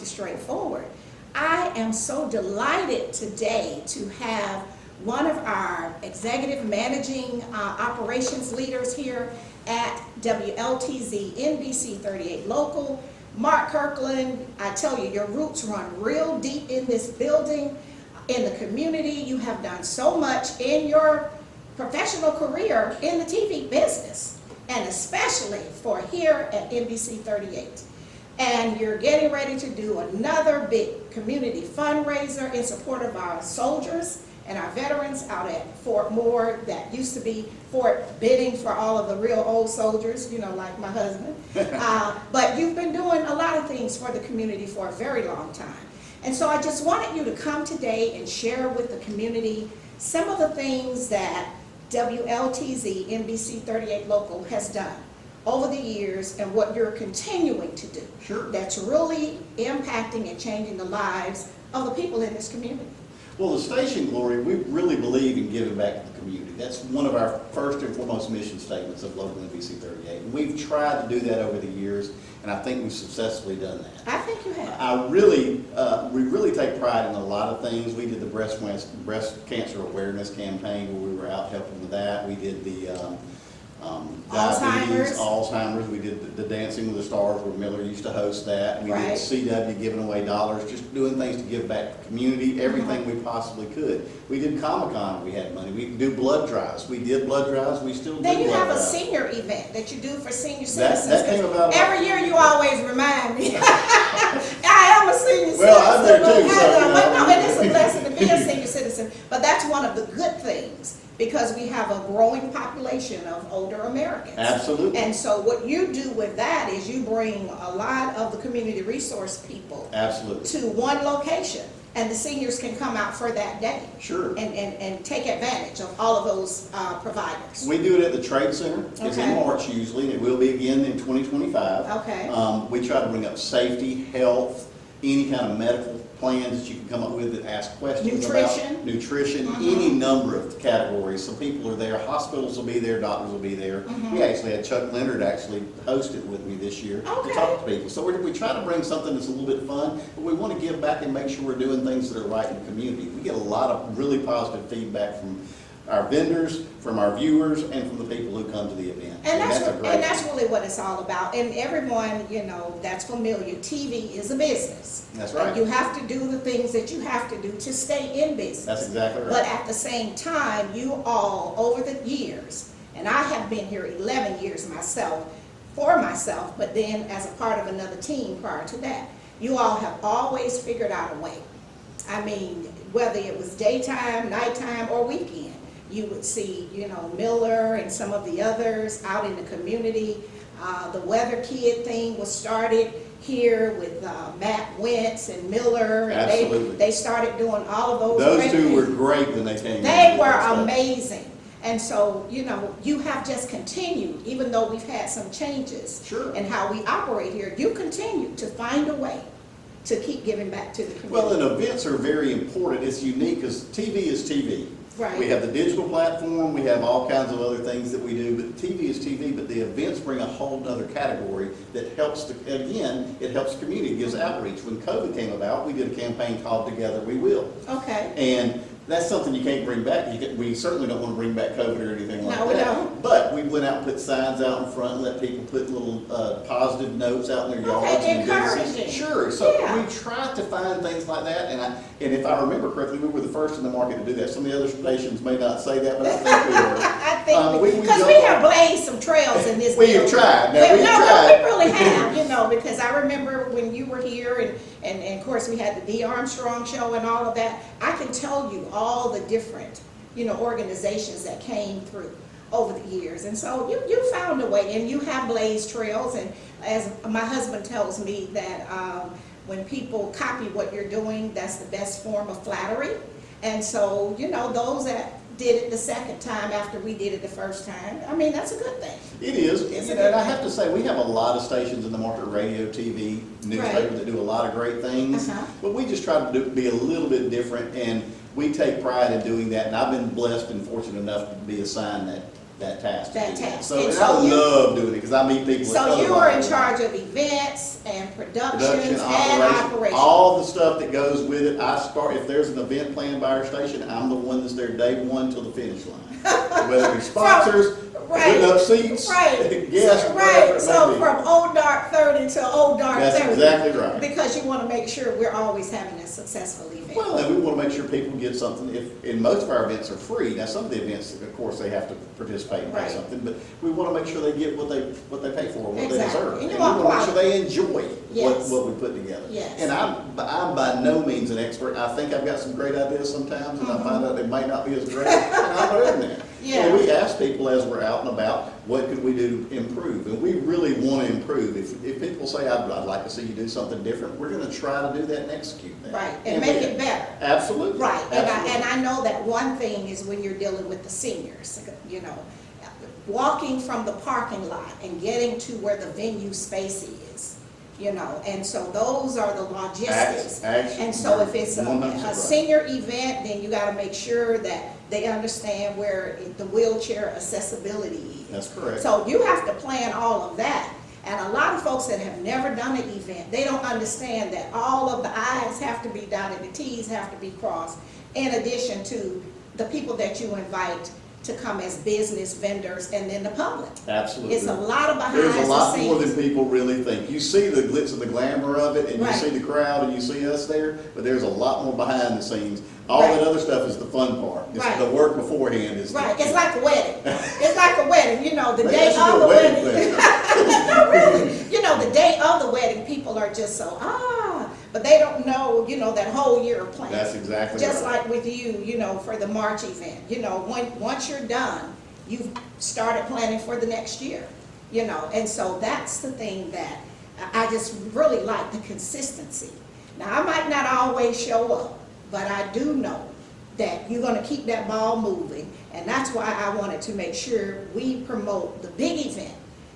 straightforward. I am so delighted today to have one of our executive managing operations leaders here at WLTZ NBC 38 Local, Mark Kirkland. I tell you, your roots run real deep in this building, in the community. You have done so much in your professional career in the TV business, and especially for here at NBC 38. And you're getting ready to do another big community fundraiser in support of our soldiers and our veterans out at Fort Moore. That used to be Fort Bidding for all of the real old soldiers, you know, like my husband. But you've been doing a lot of things for the community for a very long time. And so I just wanted you to come today and share with the community some of the things that WLTZ NBC 38 Local has done over the years and what you're continuing to do. Sure. That's really impacting and changing the lives of the people in this community. Well, the station, Gloria, we really believe in giving back to the community. That's one of our first and foremost mission statements of Local NBC 38. And we've tried to do that over the years, and I think we've successfully done that. I think you have. We really take pride in a lot of things. We did the breast cancer awareness campaign where we were out helping with that. We did the diabetes, Alzheimer's. We did the Dancing with the Stars where Miller used to host that. We did CW giving away dollars, just doing things to give back to the community, everything we possibly could. We did Comic-Con, we had money. We do blood drives. We did blood drives, we still do blood drives. Then you have a senior event that you do for senior citizens. That came about. Every year you always remind me. I am a senior citizen. Well, I'm there too. So, it is a blessing to be a senior citizen, but that's one of the good things, because we have a growing population of older Americans. Absolutely. And so what you do with that is you bring a lot of the community resource people absolutely to one location, and the seniors can come out for that day. Sure. And take advantage of all of those providers. We do it at the Trade Center. It's in March usually, and it will be again in 2025. Okay. We try to bring up safety, health, any kind of medical plans that you can come up with that ask questions about nutrition, any number of categories. So people are there, hospitals will be there, doctors will be there. We actually had Chuck Leonard actually host it with me this year to talk to people. So we try to bring something that's a little bit fun, but we want to give back and make sure we're doing things that are right in the community. We get a lot of really positive feedback from our vendors, from our viewers, and from the people who come to the event. And that's really what it's all about. And everyone, you know, that's familiar, TV is a business. That's right. And you have to do the things that you have to do to stay in business. That's exactly right. But at the same time, you all, over the years, and I have been here 11 years myself, for myself, but then as a part of another team prior to that, you all have always figured out a way. I mean, whether it was daytime, nighttime, or weekend, you would see, you know, Miller and some of the others out in the community. The Weather Kid thing was started here with Matt Wentz and Miller. And absolutely. They started doing all of those. Those two were great when they came. They were amazing. And so, you know, you have just continued, even though we've had some changes in how we operate here, you continue to find a way to keep giving back to the community. Well, and events are very important. It's unique because TV is TV. Right. We have the digital platform, we have all kinds of other things that we do, but TV is TV, but the events bring a whole other category that helps, it helps the community, it gives outreach. When COVID came about, we did a campaign called Together We Will. Okay. And that's something you can't bring back. We certainly don't want to bring back COVID or anything like that. No, we don't. But we went out and put signs out in front and let people put little positive notes out in their yards. Okay, encouraging. Sure. So we try to find things like that. And if I remember correctly, we were the first in the market to do that. Some of the other stations may not say that, but I think we were. I think because we have blazed some trails in this. We have tried. We really have, you know, because I remember when you were here and of course we had the D. Armstrong show and all of that. I can tell you all the different, you know, organizations that came through over the years. And so you found a way, and you have blazed trails. And as my husband tells me that when people copy what you're doing, that's the best form of flattery. And so, you know, those that did it the second time after we did it the first time, I mean, that's a good thing. It is. And I have to say, we have a lot of stations in the market, radio, TV, newspaper, that do a lot of great things. But we just try to be a little bit different, and we take pride in doing that. And I've been blessed and fortunate enough to be assigned that task. That task. So, And and so I you- love doing it, because I meet people. So you are in charge of events and productions and operations. All the stuff that goes with it. If there's an event planned by our station, I'm the one that's there day one till the finish line. Whether it be sponsors, putting up seats, guests, whatever it So may be. from old dark 30 to old dark 30. That's exactly right. Because you want to make sure we're always having a successful event. Well, and we want to make sure people get something. And most of our events are free. Now, some of the events, of course, they have to participate and pay something, but we want to make sure they get what they pay for, what they deserve. And we want to make sure they enjoy Yes. what we put together. Yes. And I'm by no means an expert. I think I've got some great ideas sometimes, and I find out they might not be as great, and I'm learning that. Yeah. And we ask people as we're out and about, what could we do to improve? And we really want to improve. If people say, I'd like to see you do something different, we're going to try to do that and execute that. Right, and make it better. Absolutely. Right, Absolutely. and I know that one thing is when you're dealing with the seniors, you know, walking from the parking lot and getting to where the venue space is, you know, and so those are the logistics. And so if it's a senior event, then you gotta make sure that they understand where the wheelchair accessibility is. That's correct. So you have to plan all of that. And a lot of folks that have never done an event, they don't understand that all of the I's have to be dotted, the T's have to be crossed, in addition to the people that you invite to come as business vendors and then the public. Absolutely. It's a lot of behind the scenes. There's a lot more than people really think. You see the glitz and the glamour of it, and you see the crowd, and you see us there, but there's a lot more behind the scenes. All that other stuff is the fun part. It's the work beforehand is It's like a wedding. It's like a wedding, you know, the They day should do of a the wedding wedding. thing. No, really. You know, the day of the wedding, people are just so, but they don't know, you know, that whole year of planning. That's exactly Just right. like with you, you know, for the March event, you know, once you're done, you've started planning for the next year, you know, and so that's the thing that I just really like, the consistency. Now, I might not always show up, but I do know that you're gonna keep that ball moving, and that's why I wanted to make sure we promote the big event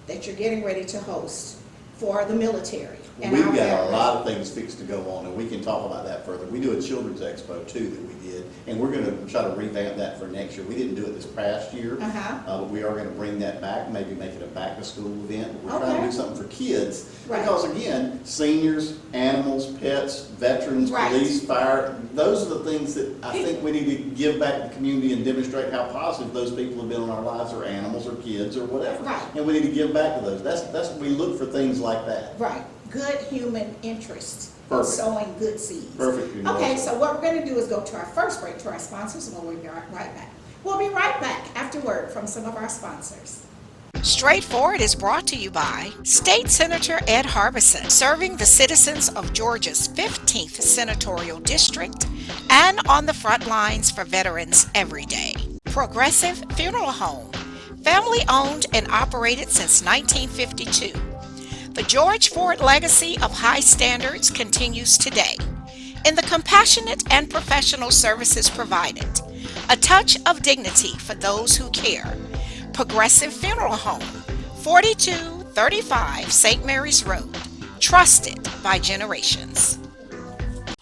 that you're getting ready to host for the military. And We've our got a veterans. lot of things fixed to go on, and we can talk about that further. We do a children's expo too that we did, and we're gonna try to revamp that for next year. We didn't do it this past year, but we are gonna bring that back, maybe make it a back-to-school event. We're trying to do something for kids, because again, seniors, animals, pets, veterans, police, fire, those are the things that I think we need to give back to the community and demonstrate how positive those people have been in our lives, or animals, or kids, or whatever. And we need to give back to those. That's we look for things like that. Right, good human interest. Perfect. Sowing good seeds. Perfect. Okay, so what we're gonna do is go to our first break to our sponsors, and we'll be right back. We'll be right back after word from some of our sponsors. Straightforward is brought to you by State Senator Ed Harbison, serving the citizens of Georgia's 15th Senatorial District and on the front lines for veterans every day. Progressive Funeral Home, family owned and operated since 1952. The George Ford legacy of high standards continues today in the compassionate and professional services provided, a touch of dignity for those who care. Progressive Funeral Home, 4235 St. Mary's Road, trusted by generations.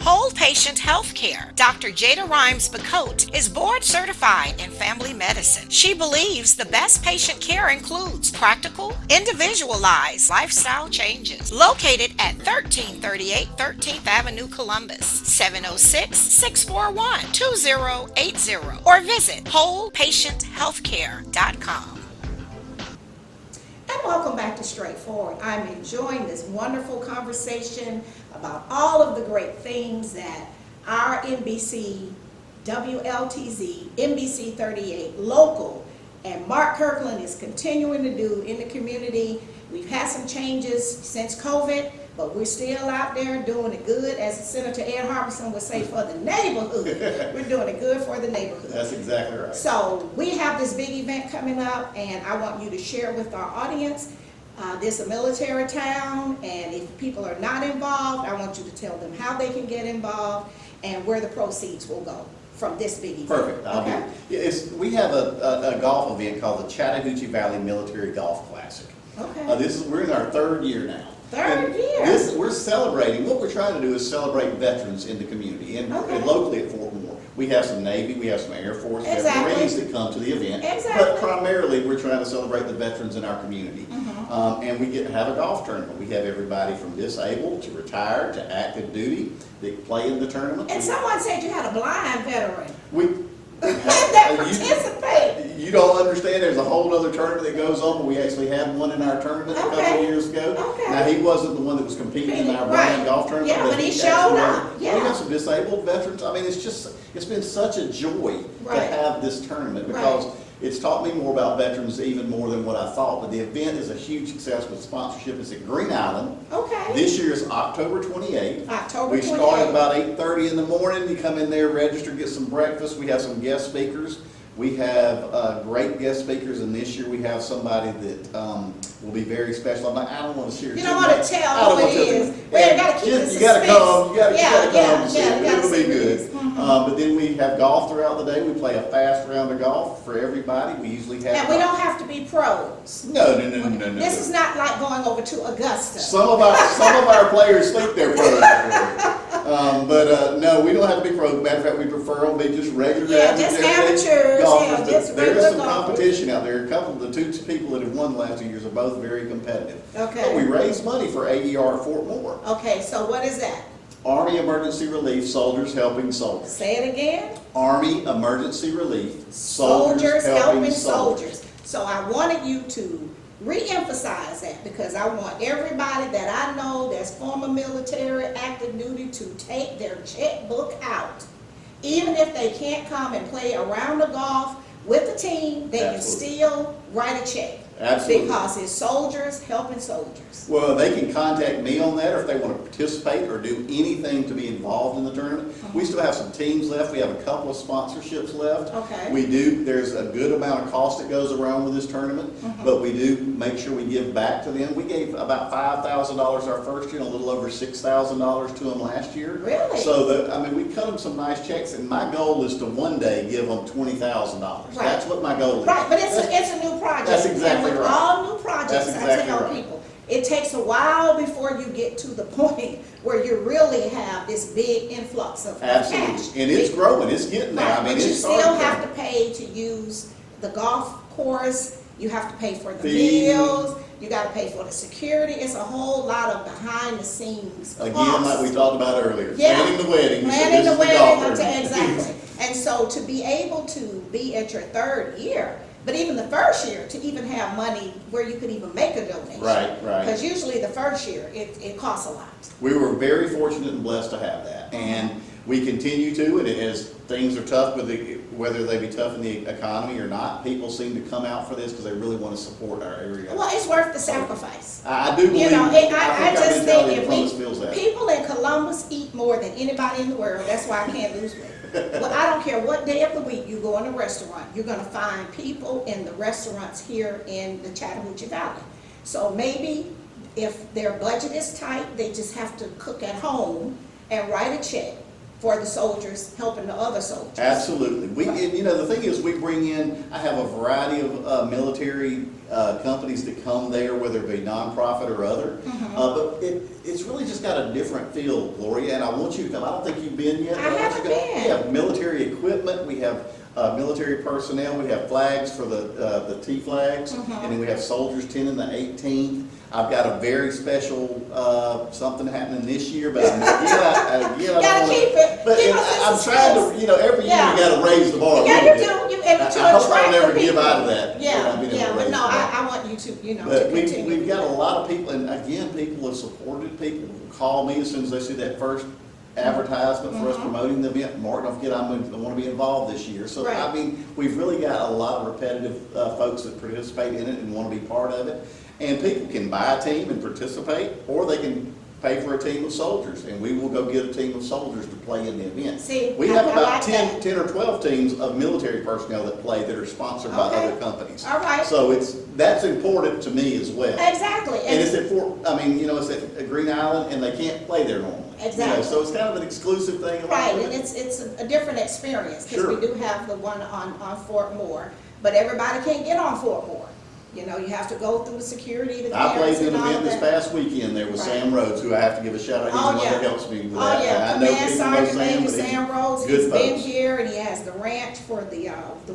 Whole Patient Healthcare. Dr. Jada Rimes-Bacote is board certified in family medicine. She believes the best patient care includes practical, individualized lifestyle changes. Located at 1338 13th Avenue, Columbus, 706-641-2080, or visit wholepatienthealthcare.com. And welcome back to Straightforward. I'm enjoying this wonderful conversation about all of the great things that our NBC, WLTZ, NBC 38, local, and Mark Kirkland is continuing to do in the community. We've had some changes since COVID, but we're still out there doing it good. As Senator Ed Harbison would say, for the neighborhood. We're doing it good for the neighborhood. That's exactly right. So we have this big event coming up, and I want you to share with our audience. This is a military town, and if people are not involved, I want you to tell them how they can get involved and where the proceeds will go from this big event. Perfect. We have a golf event called the Chattahoochee Valley Military Golf Classic. Okay. We're in our third year now. Third year? We're celebrating, what we're trying to do is celebrate veterans in the community and locally at Fort Moore. We have some Navy, we have some Air Force, we have Exactly. Marines that come to the event. Exactly. But primarily, we're trying to celebrate the veterans in our community. And we get to have a golf tournament. We have everybody from disabled to retired to active duty that play in the tournament. And someone said you had a blind veteran We that participate. You don't understand, there's a whole other tournament that goes on, but we actually had one in our tournament a couple Okay. of years ago. Okay. Now, he wasn't the one that was competing in our blind Right. golf tournament. Yeah, but he actually showed had- up. We Yeah. got some disabled veterans, I mean, it's been such a joy to Right. have this tournament, Right. because it's taught me more about veterans even more than what I thought. But the event is a huge success with sponsorship. It's at Green Island. Okay. This year is October 28th. October We start 28th. at about 8:30 in the morning. You come in there, register, get some breakfast. We have some guest speakers. We have great guest speakers, and this year we have somebody that will be very special. I don't want to share. You don't want to tell who it is. Well, you gotta keep the you gotta suspense. come. You gotta come and see yeah, it. you gotta It'll be see who it good. is. But then we have golf throughout the day. We play a fast round of golf for everybody. We usually have. And we don't have to be pros. No. This is not like going over to Augusta. Some of our players think they're pros. No, we don't have to be pros. Matter of fact, we prefer them be just regular Yeah, just everyday amateurs, golfers. yeah, just There is regular some golfers. competition out there. A couple of the two people that have won the last 2 years are both very competitive. Okay. But we raise money for AER at Fort Moore. Okay, so what is that? Army Emergency Relief, Soldiers Helping Soldiers. Say it again. Army Emergency Relief, Soldiers helping soldiers. So I wanted you to re-emphasize that, because I want everybody that I know that's former military, active duty, to take their checkbook out. Even if they can't come and play a round of golf with the team, they can Absolutely. still write a check. Absolutely. Because it's soldiers helping soldiers. Well, they can contact me on that, or if they want to participate or do anything to be involved in the tournament. We still have some teams left. We have a couple of sponsorships left. Okay. There's a good amount of cost that goes around with this tournament, but we do make sure we give back to them. We gave about $5,000 our first year, and a little over $6,000 to them last year. Really? So we cut them some nice checks, and my goal is to one day give them $20,000. Right. That's what my goal is. Right, but it's a new project. That's exactly And with right. all new projects, That's I exactly tell right. people, it takes a while before you get to the point where you really have this big influx of cash. Absolutely, and it's growing, it's getting there. Right, I mean, but you it's still starting have to pay to use the golf course, you have to pay for the Fee. meals, you gotta pay for the security, it's a whole lot of behind the scenes costs. Again, like we talked about earlier, Yeah. planning the wedding. You said Planning this the is golf wedding, tournament. exactly. And so to be able to be at your third year, but even the first year, to even have money where you could even make a donation. Right. Because usually the first year, it costs a lot. We were very fortunate and blessed to have that, and we continue to, and as things are tough whether they be tough in the economy or not, people seem to come out for this because they really want to support our area. Well, it's worth the sacrifice. I do believe, You know, I and think I our just mentality think in Columbus feels that. people in Columbus eat more than anybody in the world, that's why I can't lose weight. Well, I don't care what day of the week you go in a restaurant, you're gonna find people in the restaurants here in the Chattahoochee Valley. So maybe if their budget is tight, they just have to cook at home and write a check for the soldiers helping the other soldiers. Absolutely. Right. And, the thing is, we bring in, I have a variety of military companies that come there, whether it be nonprofit or other. But it's really just got a different feel, Gloria, and I want you to come. I don't think you've been yet. I but want haven't you to go. been. We have military equipment, we have military personnel, we have flags for the T flags, and then we have soldiers 10 and the 18th. I've got a very special something happening this year, but again, I Gotta don't keep it. But Keep us in I'm trying to, every year Yeah. you gotta raise the bar a Yeah, little you bit. do, and to I hope attract I'll the never give people. out of that. Yeah, being able to but raise no, the bar. I want you to, to But continue. we've got a lot of people, and again, people have supported, people call me as soon as they see that first advertisement for us promoting the event. Mark, don't forget, I want to be involved this year. So, Right. I mean, we've really got a lot of repetitive folks that participate in it and want to be part of it. And people can buy a team and participate, or they can pay for a team of soldiers, and we will go get a team of soldiers to play in the event. See, We have I about like 10 that. or 12 teams of military personnel that play that are sponsored by Okay. other companies. All right. So that's important to me as well. Exactly. And it's at it's at Green Island, and they can't play there normally. Exactly. So it's kind of an exclusive thing. Right, and it's a different experience, because Sure. we do have the one on Fort Moore, but everybody can't get on Fort Moore. You know, you have to go through security, the I played clearance in and an all event this that. past weekend there with Right. Sam Rhodes, who I have to give a shout out. He's Oh, the one yeah. that helps me with Oh, that. yeah. And I know Command Sergeant Sam, Major but Sam Rose, good he's been folks. here, and he has the ranch for the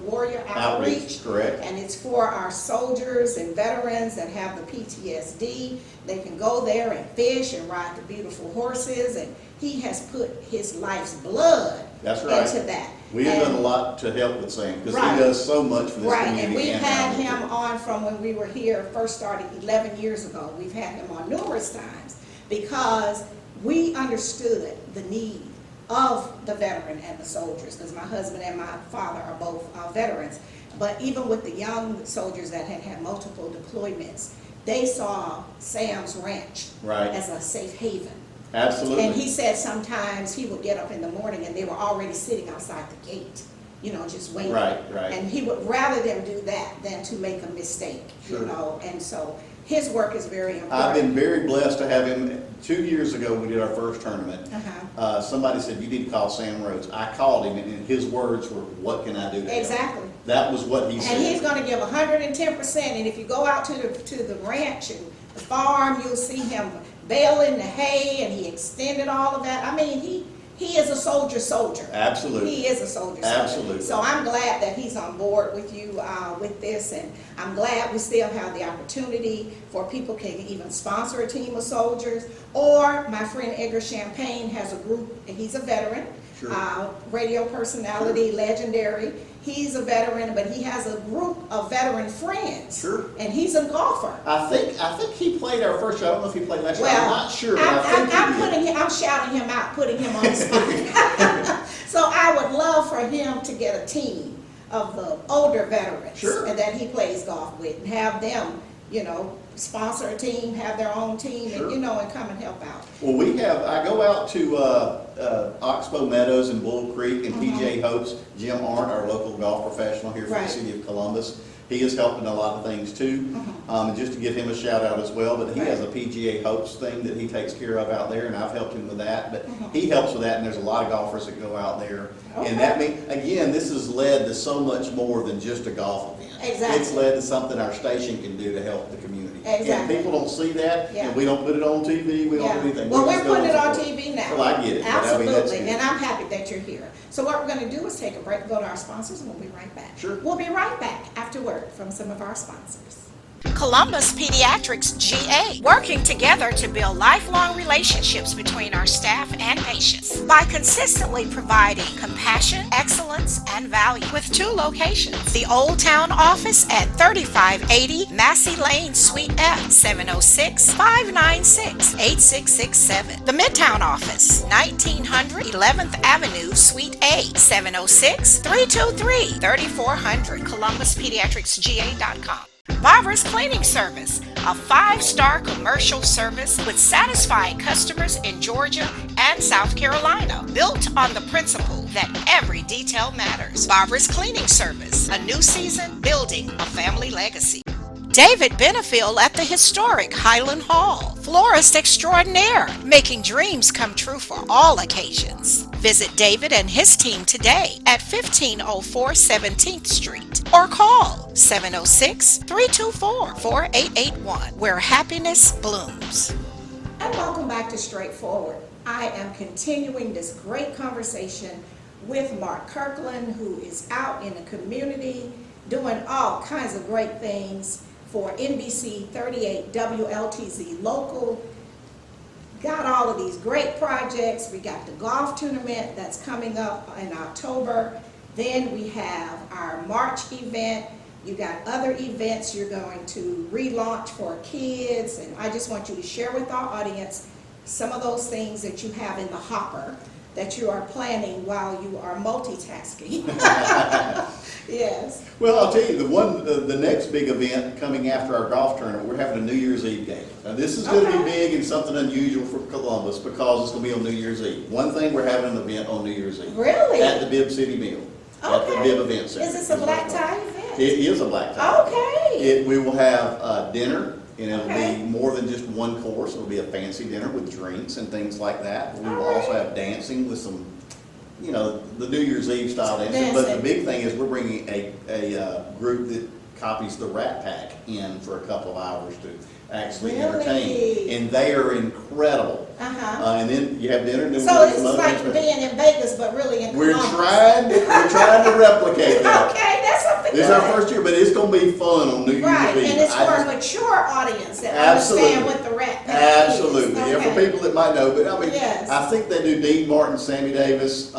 Warrior Outreach. Correct. And it's for our soldiers and veterans that have the PTSD. They can go there and fish and ride the beautiful horses, and he has put his life's blood That's right. into that. We have And- done a lot to help with Sam, because Right. he does so much for this Right, community. and we've our had military. him on from when we were here, first started 11 years ago. We've had him on numerous times because we understood the need of the veteran and the soldiers, because my husband and my father are both veterans. But even with the young soldiers that had had multiple deployments, they saw Sam's ranch Right. as a safe haven. Absolutely. And he said sometimes he would get up in the morning and they were already sitting outside the gate, just waiting. Right, right. And he would rather them do that than to make a mistake, Sure. and so his work is very important. I've been very blessed to have him. 2 years ago, we did our first tournament. Somebody said, you need to call Sam Rhodes. I called him, and his words were, what can I do to help? Exactly. That was what he said. And he's gonna give 110%, and if you go out to the ranch and the farm, you'll see him baling the hay, and he extended all of that. I mean, he is a soldier. Absolutely. He is a soldier. Absolutely. So I'm glad that he's on board with you with this, and I'm glad we still have the opportunity for people can even sponsor a team of soldiers. Or my friend Edgar Champagne has a group, and he's a veteran, Sure. radio personality, legendary. He's a veteran, but he has a group of veteran friends. Sure. And he's a golfer. I think he played our first show. I don't know if he played last year. I'm Well, not sure, but I think he did. I'm shouting him out, putting him on the spot. So I would love for him to get a team of the older veterans. Sure. And that he plays golf with, and have them, sponsor a team, have their own team, Sure. and, and come and help out. Well, I go out to Oxbow Meadows and Bull Creek and PGA Hopes. Jim Arndt, our local golf professional here for the Right. city of Columbus, he has helped in a lot of things too. And just to give him a shout out as well, but he has a PGA Hopes thing that he takes care of out there, and I've helped him with that. But he helps with that, and there's a lot of golfers that go out there. And that again, this has led to so much more than just a golf event. Exactly. It's led to something our station can do to help the community. Exactly. And people don't see that, Yeah. and we don't put it on TV, we don't do anything. Well, We we're just go putting it on support. TV now. Well, I get it, but I mean, that's Absolutely, good. and I'm happy that you're here. So what we're gonna do is take a break, go to our sponsors, and we'll be right back. Sure. We'll be right back after word from some of our sponsors. Columbus Pediatrics GA, working together to build lifelong relationships between our staff and patients by consistently providing compassion, excellence, and value with 2 locations. The Old Town office at 3580 Massey Lane, Suite F, 706-596-8667. The Midtown office, 1900 11th Avenue, Suite A, 706-323-3400, ColumbusPediatricsGA.com. Barbara's Cleaning Service, a 5-star commercial service with satisfied customers in Georgia and South Carolina, built on the principle that every detail matters. Barbara's Cleaning Service, a new season building a family legacy. David Benefiel at the historic Highland Hall, florist extraordinaire, making dreams come true for all occasions. Visit David and his team today at 1504 17th Street or call 706-324-4881, where happiness blooms. And welcome back to Straightforward. I am continuing this great conversation with Mark Kirkland, who is out in the community doing all kinds of great things for NBC 38 WLTZ Local. Got all of these great projects. We got the golf tournament that's coming up in October. Then we have our March event. You got other events you're going to relaunch for kids. And I just want you to share with our audience some of those things that you have in the hopper that you are planning while you are multitasking. Yes. Well, I'll tell you, the next big event coming after our golf tournament, we're having a New Year's Eve game. Now, this is going to be big and something unusual for Columbus because it's going to be on New Year's Eve. One thing, we're having an event on New Year's Eve. Really? At the Bibb City Mill. At the Bibb Event Center. Is this a black tie event? It is a black tie. Okay. We will have dinner, and it'll Okay. be more than just one course. It'll be a fancy dinner with drinks and things like that. We will All right. also have dancing with some, the New Year's Eve style dancing. But the Dancing. big thing is we're bringing a group that copies the Rat Pack in for a couple of hours to actually Really? entertain. And they are incredible. And then you have dinner. And then we So do this some is other like things. being in Vegas, but really in We're Columbus. trying to replicate that. Okay, that's something This is good. our first year, but it's going to be fun on New Year's Right, Eve. and it's I for just- a mature audience that Absolutely. understand what the Rat Pack is. Absolutely. Yeah, for Okay. people that might know, but I mean, Yes. I think they do Dean Martin, Sammy Davis,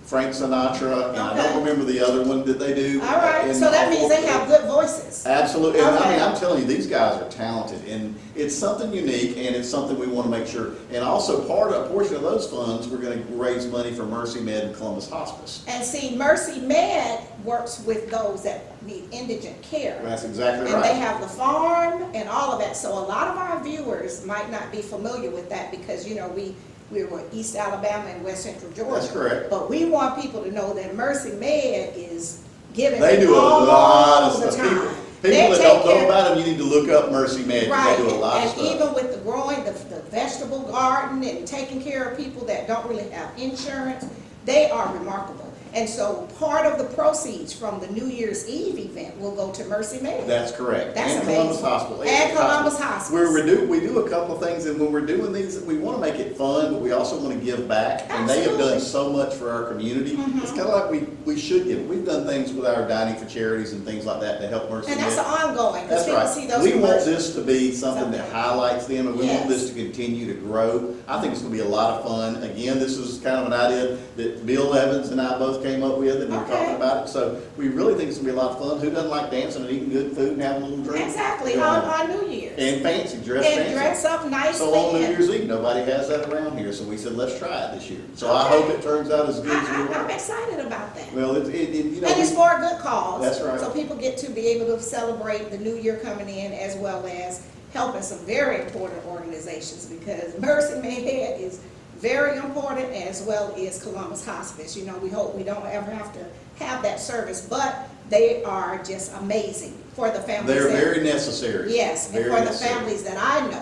Frank Sinatra, and I Okay. don't remember the other one that they do. All right, And so that means they have good voices. Absolutely, and I Okay. mean, I'm telling you, these guys are talented, and it's something unique, and it's something we want to make sure. And also, a portion of those funds, we're going to raise money for Mercy Med and Columbus Hospice. And see, Mercy Med works with those that need indigent care. That's exactly And they right. have the farm and all of that. So a lot of our viewers might not be familiar with that because, you know, we were East Alabama and West Central Georgia. That's correct. But we want people to know that Mercy Med is giving They do a lot of all the stuff. People time. that They don't take know care- about them, you need to look up Mercy Med, because Right, they do a lot of and stuff. even with the growing, the vegetable garden and taking care of people that don't really have insurance, they are remarkable. And so part of the proceeds from the New Year's Eve event will go to Mercy Med. That's correct. That's And Columbus amazing. Hospital. And Columbus Hospice. We do a couple of things, and when we're doing these, we want to make it fun, but we also want to give back. And they have done Absolutely. so much for our community. It's kind of like we should give. We've done things with our dining for charities and things like that to help Mercy And that's Med. ongoing, because That's people see right. those We want commercials. this to be something that highlights them, and we want Yes. this to continue to grow. I think it's going to be a lot of fun. Again, this is kind of an idea that Bill Evans and I both came up with, and we're Okay. talking about it. So we really think it's going to be a lot of fun. Who doesn't like dancing and eating good food and having a little drink? Exactly, You know, on New Year's. and fancy, dress And fancy. dress up nicely. So on New and- Year's Eve, nobody has that around here, so we said, let's try it this year. So I Okay. hope it turns out as good as we I'm want. excited about that. Well, you know. And it's we- for a good cause. That's right. So people get to be able to celebrate the new year coming in, as well as helping some very important organizations, because Mercy Med is very important, as well as Columbus Hospice. You know, we hope we don't ever have to have that service, but they are just amazing for the families. They're that- very necessary. Yes, and Very for the necessary. families that I know,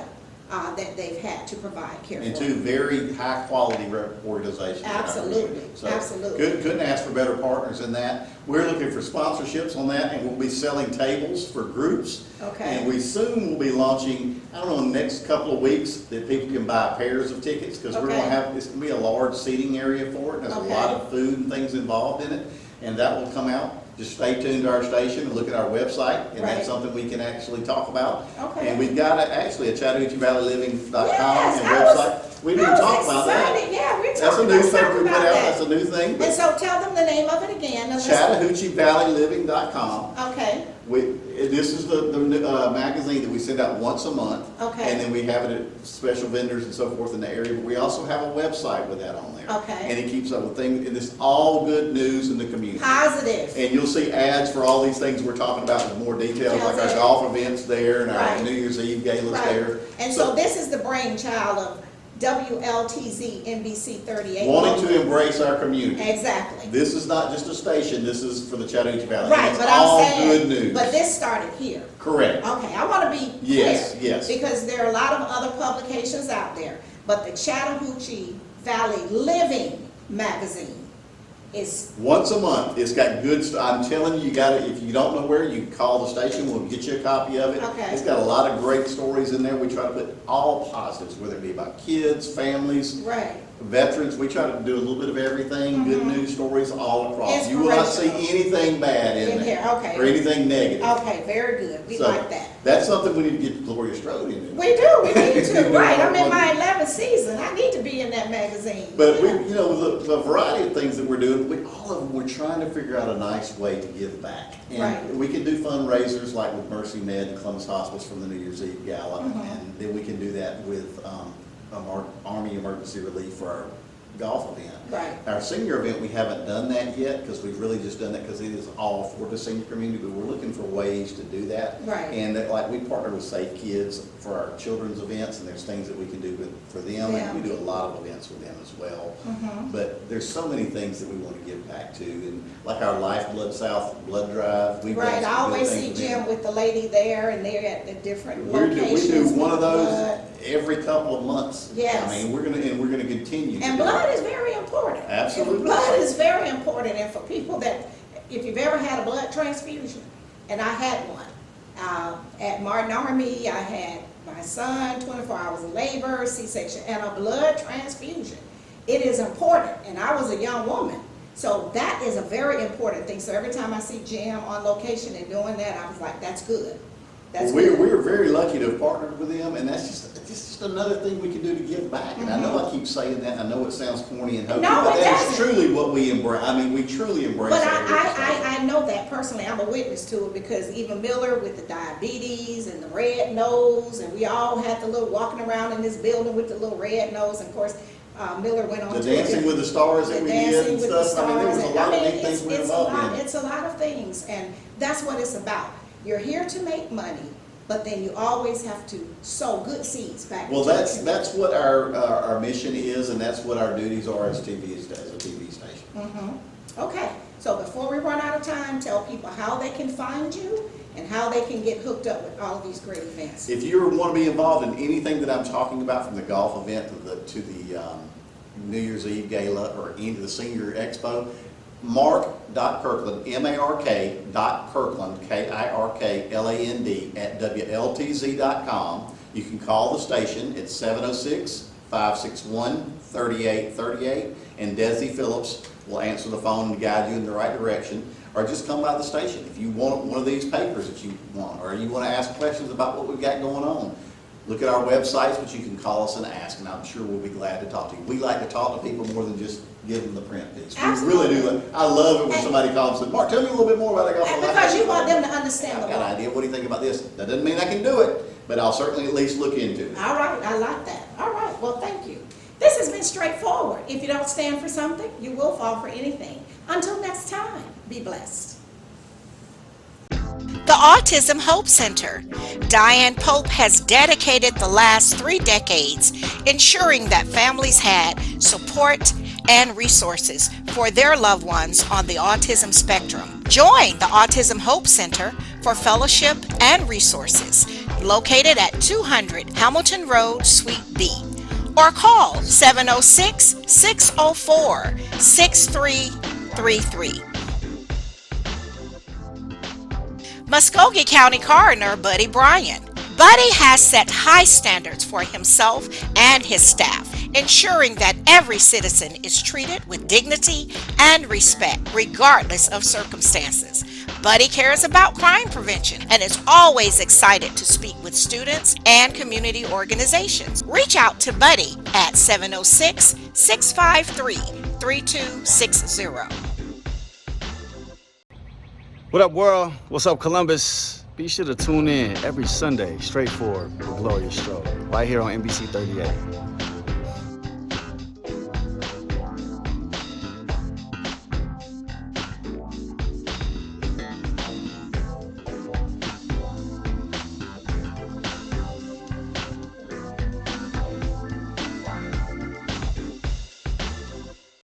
that they've had to provide care for. And two very high-quality organizations. that I Absolutely, appreciate. So, absolutely. Couldn't ask for better partners in that. We're looking for sponsorships on that, and we'll be selling tables for groups. Okay. And we soon will be launching, I don't know, in the next couple of weeks, that people can buy pairs of tickets, because we're Okay. gonna have, it's gonna be a large seating area for it. There's a Okay. lot of food and things involved in it, and that will come out. Just stay tuned to our station and look at our website, and Right. that's something we can actually talk about. Okay. And we've got actually a ChattahoocheeValleyLiving.com Yes, and I was- website. We didn't I was talk about that. excited. Yeah, we're That's a talking new about thing we something put about out, that. that's a new thing. And but so tell them the name of it again. and let's- ChattahoocheeValleyLiving.com. Okay, This is the magazine that we send out once a month. Okay. And then we have it at special vendors and so forth in the area, but we also have a website with that on there. Okay. And it keeps up with things, and it's all good news in the community. positive. And you'll see ads for all these things we're talking about with more details, like our Details. golf events there and our Right. New Year's Eve galas Right. there. And so this is the brainchild of WLTZ NBC 38. Wanting to embrace our community. Exactly. This is not just a station, this is for the Chattahoochee Valley. Right, It's but all I'm saying, good news. but this started here. Correct. Okay, I want to be Yes, clear. yes. Because there are a lot of other publications out there, but the Chattahoochee Valley Living magazine is, Once a month, it's got good stuff. I'm telling you, you gotta, if you don't know where, you can call the station, we'll get you a copy of it. Okay. It's got a lot of great stories in there. We try to put all positives, whether it be about kids, families, right. veterans. We try to do a little bit of everything, good news stories all across. You will not see Inspirational. anything bad in In there. here, okay. Or anything negative. Okay, very good. We So, like that. That's something we need to get Gloria Strode in. We do, we need to, right. I'm in But my 11th season. I need to be in that magazine. we, Yeah. you know, the variety of things that we're doing, all of them, we're trying to figure out a nice way to give back. And Right. we can do fundraisers like with Mercy Med and Columbus Hospice from the New Year's Eve Gala. Mm-hmm. And then we can do that with Army Emergency Relief for our golf event. Right. Our senior event, we haven't done that yet because we've really just done that because it is all for the senior community, but we're looking for ways to do that. Right. And that, like, we partner with Safe Kids for our children's events, and there's things that we can do for them, and we do a lot of events with them as well. Mm-hmm. But there's so many things that we want to give back to, and like our Lifeblood South blood drive, we've done Right, I some good always things see with them. Jim with the lady there, and they're at the different We locations. do one of with those blood. every couple of months. Yes. I mean, we're gonna continue. to And do blood it. is very important. Absolutely. Blood is very important, and for people that, if you've ever had a blood transfusion, and I had one. At Martin Army, I had my son, 24 hours of labor, C-section, and a blood transfusion. It is important, and I was a young woman. So that is a very important thing. So every time I see Jim on location and doing that, I was like, that's good. That's good. We're very lucky to have partnered with them, and that's just another thing we can do to give back. And I know I keep saying that, I know it sounds corny and hokey, No, but it that is doesn't. truly what we embrace. I mean, we truly embrace But that. I know that personally. I'm a witness to it because even Miller with the diabetes and the red nose, and we all had the little walking around in this building with the little red nose. And of course, Miller went on The to Dancing with the Stars that we did and stuff. I mean, there was a lot of neat things we were involved in. It's a lot of things, and that's what it's about. You're here to make money, but then you always have to sow good seeds back. Well, into the that's community. what our mission is, and that's what our duties are as a TV station. Okay, so before we run out of time, tell people how they can find you and how they can get hooked up with all of these great events. If you want to be involved in anything that I'm talking about, from the golf event to the New Year's Eve gala or into the senior expo, mark.kirkland, mark.kirkland, KIRKLAND at WLTZ.com. You can call the station at 706-561-3838, and Desi Phillips will answer the phone and guide you in the right direction. Or just come by the station if you want one of these papers that you want, or you want to ask questions about what we've got going on. Look at our websites, but you can call us and ask, and I'm sure we'll be glad to talk to you. We like to talk to people more than just give them the print piece. Absolutely. We really do. I love it when somebody calls and says, Mark, tell me a little bit more about that golf. And because you want them to understand I've the got law. an idea. What do you think about this? That doesn't mean I can do it, but I'll certainly at least look into it. All right, I like that. All right, well, thank you. This has been straightforward. If you don't stand for something, you will fall for anything. Until next time, be blessed. The Autism Hope Center. Diane Pope has dedicated the last 3 decades ensuring that families had support and resources for their loved ones on the autism spectrum. Join the Autism Hope Center for fellowship and resources located at 200 Hamilton Road, Suite B, or call 706-604-6333. Muskogee County Coroner Buddy Bryan. Buddy has set high standards for himself and his staff, ensuring that every citizen is treated with dignity and respect, regardless of circumstances. Buddy cares about crime prevention and is always excited to speak with students and community organizations. Reach out to Buddy at 706-653-3260. What up, world? What's up, Columbus? Be sure to tune in every Sunday, straight forward with Gloria Strode, right here on NBC 38.